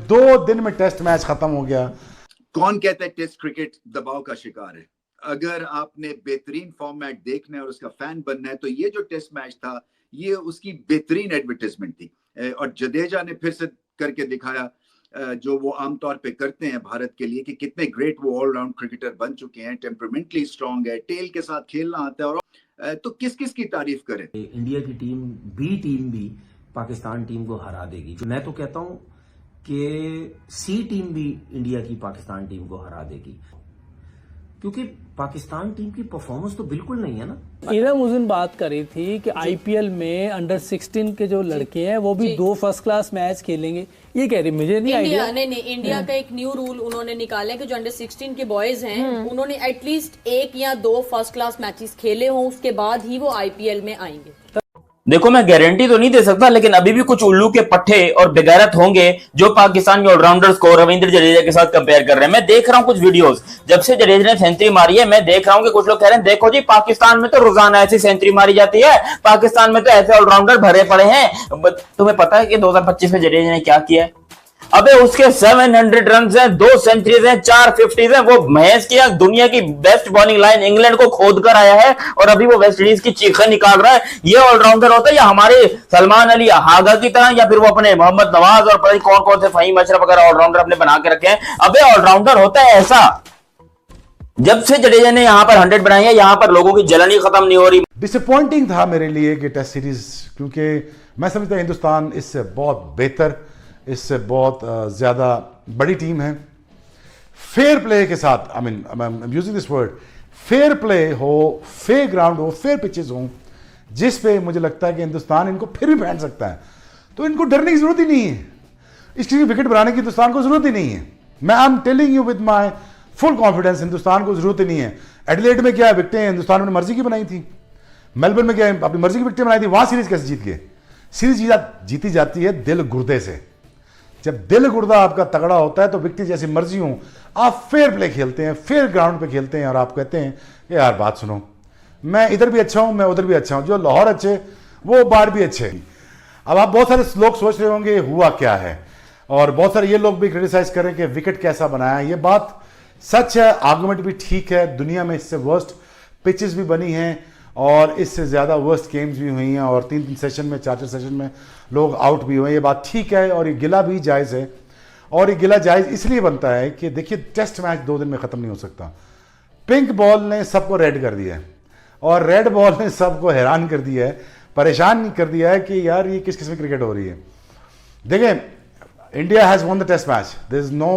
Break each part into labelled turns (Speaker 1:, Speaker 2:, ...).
Speaker 1: 2 दिन में test match खत्म हो गया।
Speaker 2: कौन कहता है टेस्ट क्रिकेट दबाव का शिकार है? अगर आपने बेहतरीन फॉर्मेट देखना है और उसका फैन बनना है तो ये जो टेस्ट मैच था ये उसकी बेहतरीन एडवर्टाइजमेंट थी। और जडेजा ने फिर से करके दिखाया जो वो आमतौर पे करते हैं भारत के लिए, कि कितने ग्रेट वो ऑलराउंड क्रिकेटर बन चुके हैं, टेम्परामेंटली स्ट्रांग है, टेल के साथ खेलना आता है। और तो किस किस की तारीफ करें?
Speaker 3: इंडिया की टीम भी पाकिस्तान टीम को हरा देगी। मैं तो कहता हूं कि सी टीम भी इंडिया की पाकिस्तान टीम को हरा देगी, क्योंकि पाकिस्तान टीम की परफॉर्मेंस तो बिल्कुल नहीं है ना।
Speaker 4: इरम उस दिन बात करी थी कि आईपीएल में अंडर 16 के जो लड़के हैं वो भी 2 फर्स्ट क्लास मैच खेलेंगे। ये कह रही, मुझे नहीं आइडिया।
Speaker 5: नहीं, इंडिया का एक न्यू रूल उन्होंने निकाला है कि जो अंडर 16 के बॉयज हैं उन्होंने एटलीस्ट 1 या 2 फर्स्ट क्लास मैचेस खेले हों, उसके बाद ही वो आईपीएल में आएंगे।
Speaker 6: देखो, मैं गारंटी तो नहीं दे सकता, लेकिन अभी भी कुछ उल्लू के पट्टे और बेगैरत होंगे जो पाकिस्तान के ऑलराउंडर्स को रविंद्र जडेजा के साथ कंपेयर कर रहे हैं। मैं देख रहा हूं कुछ वीडियोस, जब से जडेजा ने सेंचुरी मारी है मैं देख रहा हूं कि कुछ लोग कह रहे हैं देखो जी पाकिस्तान में तो रोजाना ऐसी सेंचुरी मारी जाती है, पाकिस्तान में तो ऐसे ऑलराउंडर भरे पड़े हैं। तुम्हें पता है कि 2025 में जडेजा ने क्या किया है? अबे उसके 700 रन हैं, 2 सेंचुरीज हैं, 4 50s हैं। वो महेश की दुनिया की बेस्ट बॉलिंग लाइन इंग्लैंड को खोद कर आया है और अभी वो वेस्ट इंडीज की चीखें निकाल रहा है। ये ऑलराउंडर होता है या हमारे सलमान अली हागा की तरह, या फिर वो अपने मोहम्मद नवाज और पता नहीं कौन कौन से फहीम अशरफ वगैरह ऑलराउंडर अपने बना के रखे हैं। अबे ऑलराउंडर होता है ऐसा। जब से जडेजा ने यहां पर 100 बनाई है, यहां पर लोगों की जलन ही खत्म नहीं हो रही।
Speaker 1: डिसअपॉइंटिंग था मेरे लिए कि टेस्ट सीरीज, क्योंकि मैं समझता हूं हिंदुस्तान इससे बहुत बेहतर, इससे बहुत ज़्यादा बड़ी टीम है। फेयर प्ले के साथ, I mean using this word, fair play हो, फेयर ग्राउंड हो, फेयर पिचेस हो, जिस पे मुझे लगता है कि हिंदुस्तान इनको फिर भी पहन सकता है। तो इनको डरने की जरूरत ही नहीं है, इसकी विकेट बनाने की हिंदुस्तान को जरूरत ही नहीं है। मैं I am telling you with my full confidence, Hindustan को जरूरत ही नहीं है। एडिलेड में क्या विकेटें हिंदुस्तान ने मर्जी की बनाई थी, मेलबर्न में क्या अपनी मर्जी की विकेटें बनाई थी, वहां सीरीज कैसे जीत गए? सीरीज जीती जाती है दिल गुर्दे से। जब दिल गुर्दा आपका तगड़ा होता है तो विकेट जैसी मर्जी हो, आप फेयर प्ले खेलते हैं, फेयर ग्राउंड पे खेलते हैं और आप कहते हैं कि यार बात सुनो, मैं इधर भी अच्छा हूं, मैं उधर भी अच्छा हूं, जो लाहौर अच्छे वो बाहर भी अच्छे। अब आप बहुत सारे लोग सोच रहे होंगे हुआ क्या है, और बहुत सारे ये लोग भी क्रिटिसाइज कर रहे हैं कि विकेट कैसा बनाया। ये बात सच है, आर्गुमेंट भी ठीक है। दुनिया में इससे वर्स्ट पिचेस भी बनी हैं और इससे ज़्यादा वर्स्ट गेम्स भी हुई हैं, और 3-3 सेशन में, 4-4 सेशन में लोग आउट भी हुए। ये बात ठीक है और ये गिला भी जायज़ है। और ये गिला जायज़ इसलिए बनता है कि देखिए टेस्ट मैच 2 दिन में ख़त्म नहीं हो सकता। पिंक बॉल ने सबको रेड कर दिया है और रेड बॉल ने सबको हैरान कर दिया है, परेशान कर दिया है कि यार ये किस किस्म की क्रिकेट हो रही है। देखें, India has won the test match, there is no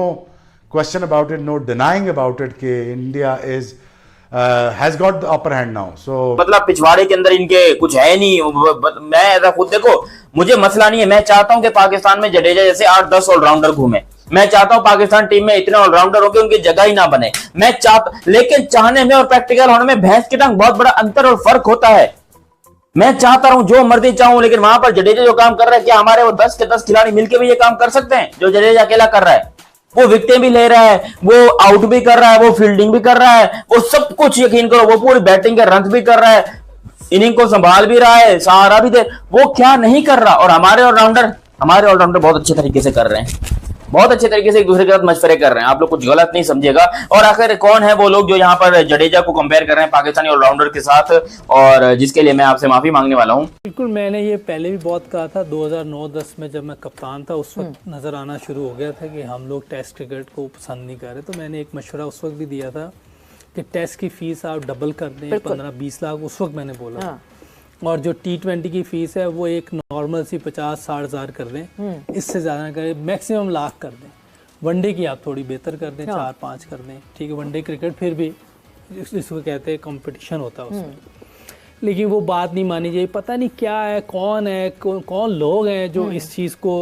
Speaker 1: question about it, no denying about it कि India is has got the upper hand now. So
Speaker 6: मतलब पिछवाड़े के अंदर इनके कुछ है नहीं। मैं ऐसा खुद देखो, मुझे मसला नहीं है। मैं चाहता हूं कि पाकिस्तान में जडेजा जैसे 8-10 ऑलराउंडर घूमे। मैं चाहता हूं पाकिस्तान टीम में इतने ऑलराउंडर हो कि उनकी जगह ही ना बने। मैं चाहता, लेकिन चाहने में और प्रैक्टिकल होने में भैंस की टांग बहुत बड़ा अंतर और फर्क होता है। मैं चाहता हूं जो मर्जी चाहूं, लेकिन वहां पर जडेजा जो काम कर रहा है, क्या हमारे वो 10 के 10 खिलाड़ी मिलकर भी ये काम कर सकते हैं जो जडेजा अकेला कर रहा है? वो विकेटें भी ले रहा है, वो आउट भी कर रहा है, वो फील्डिंग भी कर रहा है, वो सब कुछ यकीन करो, वो पूरी बैटिंग के रन भी कर रहा है, इनिंग को संभाल भी रहा है, सहारा भी दे। वो क्या नहीं कर रहा? और हमारे ऑलराउंडर बहुत अच्छे तरीके से कर रहे हैं, बहुत अच्छे तरीके से एक दूसरे के साथ मशवरे कर रहे हैं। आप लोग कुछ गलत नहीं समझिएगा। और आखिर कौन है वो लोग जो यहाँ पर जडेजा को कंपेयर कर रहे हैं पाकिस्तानी ऑलराउंडर के साथ, और जिसके लिए मैं आपसे माफी मांगने वाला हूँ।
Speaker 4: बिल्कुल, मैंने ये पहले भी बहुत कहा था। 2009-10 में जब मैं कप्तान था उस वक्त नज़र आना शुरू हो गया था कि हम लोग टेस्ट क्रिकेट को पसंद नहीं कर रहे। तो मैंने एक मशवरा उस वक्त भी दिया था कि टेस्ट की फीस आप डबल कर दें, 15-20 लाख, उस वक्त मैंने बोला। और जो T20 की फीस है वो एक नॉर्मल सी 50-60 हज़ार कर दें, इससे ज़्यादा ना करें, मैक्सिमम लाख कर दें। वनडे की आप थोड़ी बेहतर कर दें, 4-5 कर दें, ठीक है। वनडे क्रिकेट फिर भी जिसको कहते हैं कंपटीशन होता है उसमें, लेकिन वो बात नहीं मानी जाए। पता नहीं क्या है, कौन लोग हैं जो इस चीज़ को,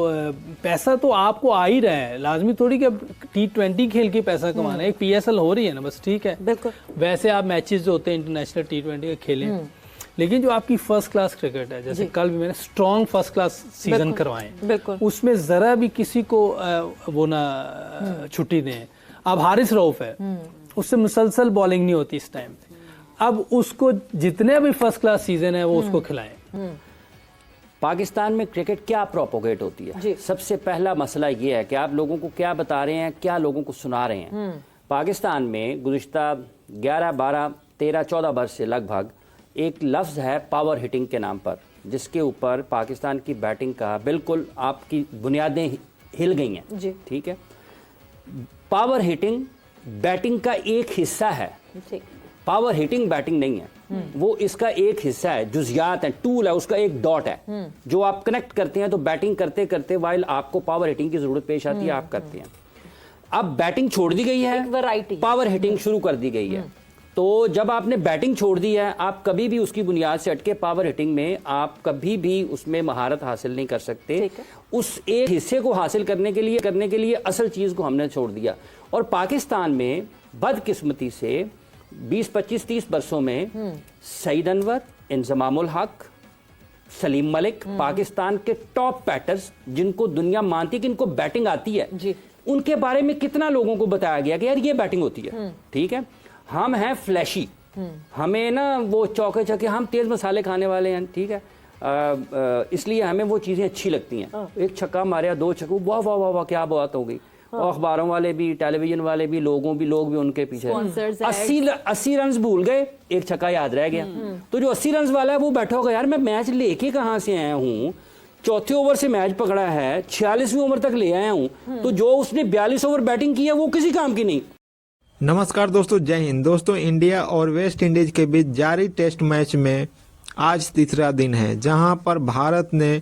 Speaker 4: पैसा तो आपको आ ही रहा है, लाजमी थोड़ी कि T20 खेल के पैसा कमाना है। एक PSL हो रही है ना, बस ठीक है। वैसे आप मैचेस जो होते हैं इंटरनेशनल T20 के खेलें, लेकिन जो आपकी फर्स्ट क्लास क्रिकेट है, जैसे कल भी मैंने स्ट्रॉन्ग फर्स्ट क्लास सीजन करवाए, उसमें जरा भी किसी को वो ना छुट्टी दें। अब हारिस रऊफ है, उससे मुसलसल बॉलिंग नहीं होती इस टाइम पे। अब उसको जितने भी फर्स्ट क्लास सीजन है वो उसको खिलाएं।
Speaker 7: पाकिस्तान में क्रिकेट क्या प्रोपोगेट होती है? सबसे पहला मसला ये है कि आप लोगों को क्या बता रहे हैं, क्या लोगों को सुना रहे हैं। पाकिस्तान में गुज़िश्ता 11, 12, 13, 14 बरस से लगभग एक लफ्ज़ है पावर हिटिंग के नाम पर, जिसके ऊपर पाकिस्तान की बैटिंग का बिल्कुल आपकी बुनियादें हिल गई हैं। ठीक है, पावर हिटिंग बैटिंग का एक हिस्सा है, पावर हिटिंग बैटिंग नहीं है, वो इसका एक हिस्सा है, जुजियात है, टूल है, उसका एक डॉट है जो आप कनेक्ट करते हैं। तो बैटिंग करते करते वाइल आपको पावर हिटिंग की जरूरत पेश आती है, आप करते हैं। अब बैटिंग छोड़ दी गई है, पावर हिटिंग शुरू कर दी गई है। तो जब आपने बैटिंग छोड़ दी है, आप कभी भी उसकी बुनियाद से हटके पावर हिटिंग में आप कभी भी उसमें महारत हासिल नहीं कर सकते। उस एक हिस्से को हासिल करने के लिए असल चीज़ को हमने छोड़ दिया। और पाकिस्तान में बदकिस्मती से 20, 25, 30 बरसों में सईद अनवर, इंजमामुल हक, सलीम मलिक, पाकिस्तान के टॉप बैटर्स जिनको दुनिया मानती है कि इनको बैटिंग आती है, उनके बारे में कितना लोगों को बताया गया कि यार ये बैटिंग होती है। ठीक है, हम हैं फ्लैशी, हमें ना वो चौके चौके, हम तेज मसाले खाने वाले हैं। ठीक है, इसलिए हमें वो चीज़ें अच्छी लगती हैं। एक छक्का मारे, 2 छक्के, वाह वाह वाह वाह क्या बात हो गई। और अखबारों वाले भी, टेलीविजन वाले भी, लोग भी उनके पीछे 80 रन भूल गए, एक छक्का याद रह गया। तो जो 80 रन वाला है वो बैठा होगा, यार मैं मैच लेके कहाँ से आया हूँ, चौथे ओवर से मैच पकड़ा है, 46वीं ओवर तक ले आया हूँ, तो जो उसने 42 ओवर बैटिंग की है वो किसी काम की नहीं।
Speaker 8: नमस्कार दोस्तों, जय हिंद। दोस्तों, इंडिया और वेस्ट इंडीज के बीच जारी टेस्ट मैच में आज तीसरा दिन है, जहां पर भारत ने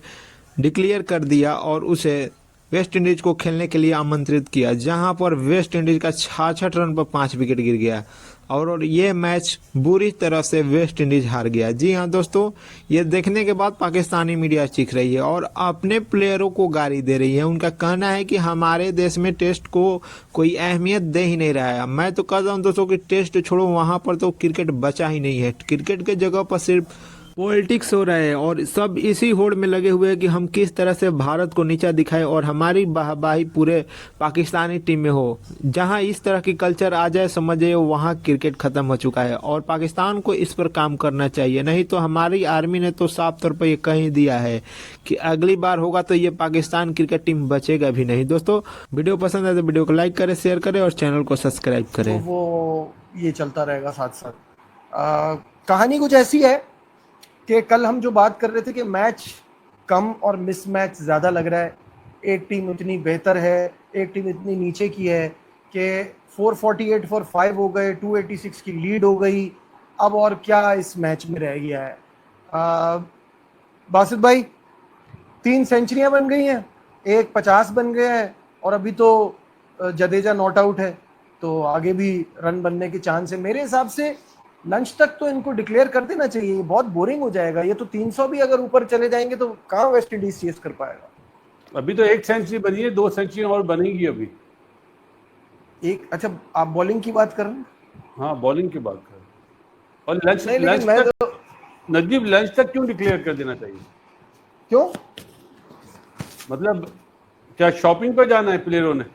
Speaker 8: डिक्लेयर कर दिया और उसे वेस्ट इंडीज को खेलने के लिए आमंत्रित किया, जहां पर वेस्ट इंडीज का 66 रन पर 5 विकेट गिर गया और ये मैच बुरी तरह से वेस्ट इंडीज हार गया। जी हाँ दोस्तों, ये देखने के बाद पाकिस्तानी मीडिया चीख रही है और अपने प्लेयरों को गाली दे रही है। उनका कहना है कि हमारे देश में टेस्ट को कोई अहमियत दे ही नहीं रहा है। मैं तो कहता हूँ दोस्तों कि टेस्ट छोड़ो, वहाँ पर तो क्रिकेट बचा ही नहीं है। क्रिकेट के जगह पर सिर्फ पॉलिटिक्स हो रहा है और सब इसी होड़ में लगे हुए हैं कि हम किस तरह से भारत को नीचा दिखाएं और हमारी वाहवाही पूरे पाकिस्तानी टीम में हो। जहां इस तरह की कल्चर आ जाए, समझिए वहां क्रिकेट खत्म हो चुका है और पाकिस्तान को इस पर काम करना चाहिए। नहीं तो हमारी आर्मी ने तो साफ तौर पर ये कह ही दिया है कि अगली बार होगा तो ये पाकिस्तान क्रिकेट टीम बचेगा भी नहीं। दोस्तों, वीडियो पसंद है तो वीडियो को लाइक करें, शेयर करें और चैनल को सब्सक्राइब करें।
Speaker 9: तो वो ये चलता रहेगा साथ साथ। कहानी कुछ ऐसी है कि कल हम जो बात कर रहे थे कि मैच कम और मिस मैच ज़्यादा लग रहा है, एक टीम इतनी बेहतर है, एक टीम इतनी नीचे की है कि 448 फॉर 5 हो गए, 286 की लीड हो गई। अब और क्या इस मैच में रह गया है। बासित भाई, 3 सेंचुरियां बन गई हैं, एक 50 बन गया है और अभी तो जडेजा नॉट आउट है, तो आगे भी रन बनने के चांस है। मेरे हिसाब से लंच तक तो इनको डिक्लेयर कर देना चाहिए, बहुत बोरिंग हो जाएगा ये तो। 300 भी अगर ऊपर चले जाएंगे तो कहाँ वेस्ट इंडीज चेस कर पाएगा।
Speaker 10: अभी तो 1 सेंचुरी बनी है, 2 सेंचुरी और बनेगी अभी।
Speaker 9: एक, अच्छा आप बॉलिंग की बात कर रहे हैं?
Speaker 10: हाँ, बॉलिंग की बात कर रहे हैं। और लंच तक
Speaker 9: तो...
Speaker 10: नजीब, लंच तक क्यों डिक्लेयर कर देना चाहिए?
Speaker 9: क्यों?
Speaker 10: मतलब क्या शॉपिंग पर जाना है प्लेयरों ने?